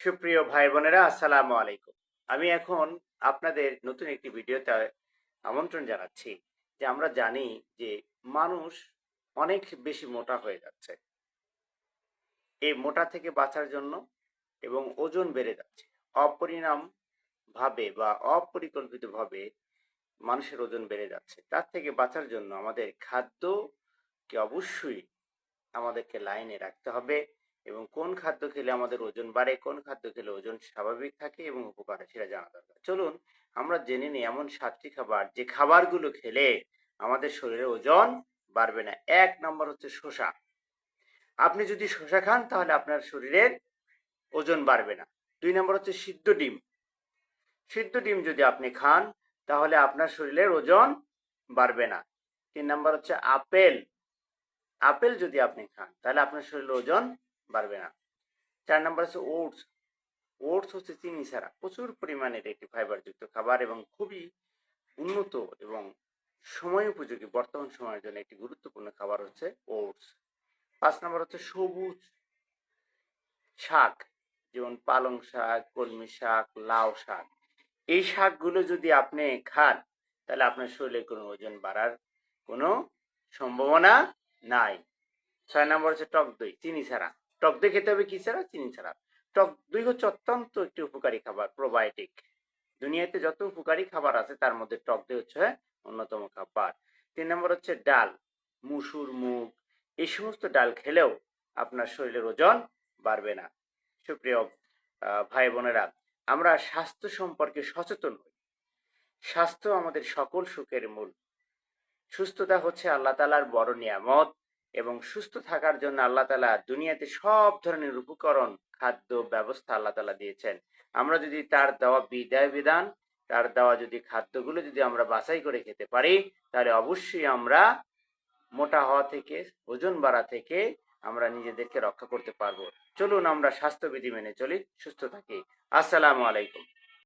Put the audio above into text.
সুপ্রিয় ভাই বোনেরা, আসসালামু আলাইকুম। আমি এখন আপনাদের নতুন একটি ভিডিওতে আমন্ত্রণ জানাচ্ছি। যে আমরা জানি যে মানুষ অনেক বেশি মোটা হয়ে যাচ্ছে। এই মোটা থেকে বাঁচার জন্য এবং ওজন বেড়ে যাচ্ছে, অপরিণাম ভাবে বা অপরিকল্পিতভাবে মানুষের ওজন বেড়ে যাচ্ছে। তার থেকে বাঁচার জন্য আমাদের খাদ্যকে অবশ্যই আমাদেরকে লাইনে রাখতে হবে এবং কোন খাদ্য খেলে আমাদের ওজন বাড়ে, কোন খাদ্য খেলে ওজন স্বাভাবিক থাকে এবং উপকার হয় সেটা জানা দরকার। চলুন আমরা জেনে নিই এমন 7টি খাবার যে খাবারগুলো খেলে আমাদের শরীরে ওজন বাড়বে না। 1 নম্বর হচ্ছে শসা। আপনি যদি শসা খান তাহলে আপনার শরীরের ওজন বাড়বে না। 2 নম্বর হচ্ছে সিদ্ধ ডিম। সিদ্ধ ডিম যদি আপনি খান তাহলে আপনার শরীরের ওজন বাড়বে না। 3 নম্বর হচ্ছে আপেল। আপেল যদি আপনি খান তাহলে আপনার শরীরের ওজন বাড়বে না। 4 নম্বর হচ্ছে ওটস। ওটস হচ্ছে চিনি ছাড়া প্রচুর পরিমাণের একটি ফাইবারযুক্ত খাবার এবং খুবই উন্নত এবং সময় উপযোগী বর্তমান সময়ের জন্য একটি গুরুত্বপূর্ণ খাবার হচ্ছে ওটস। 5 নম্বর হচ্ছে সবুজ শাক, যেমন পালং শাক, কলমি শাক, লাউ শাক। এই শাকগুলো যদি আপনি খান তাহলে আপনার শরীরে কোনো ওজন বাড়ার কোনো সম্ভাবনা নাই। 6 নম্বর হচ্ছে টক দই, চিনি ছাড়া। টক দই খেতে হবে কি ছাড়া? চিনি ছাড়া। টক দই হচ্ছে অত্যন্ত একটি উপকারী খাবার, প্রোবায়োটিক। দুনিয়াতে যত উপকারী খাবার আছে তার মধ্যে টক দই হচ্ছে অন্যতম খাবার। 3 নম্বর হচ্ছে ডাল, মুসুর, মুগ। এই সমস্ত ডাল খেলেও আপনার শরীরের ওজন বাড়বে না। সুপ্রিয় ভাই বোনেরা, আমরা স্বাস্থ্য সম্পর্কে সচেতন হই। স্বাস্থ্য আমাদের সকল সুখের মূল। সুস্থতা হচ্ছে আল্লাহ তাআলার বড় নিয়ামত এবং সুস্থ থাকার জন্য আল্লাহ তাআলা দুনিয়াতে সব ধরনের উপকরণ, খাদ্য ব্যবস্থা আল্লাহ তাআলা দিয়েছেন। আমরা যদি তার দেওয়া বিধান, তার দেওয়া যদি খাদ্যগুলো যদি আমরা বাছাই করে খেতে পারি তাহলে অবশ্যই আমরা মোটা হওয়া থেকে, ওজন বাড়া থেকে আমরা নিজেদেরকে রক্ষা করতে পারবো। চলুন আমরা স্বাস্থ্যবিধি মেনে চলি, সুস্থ থাকি। আসসালামু আলাইকুম।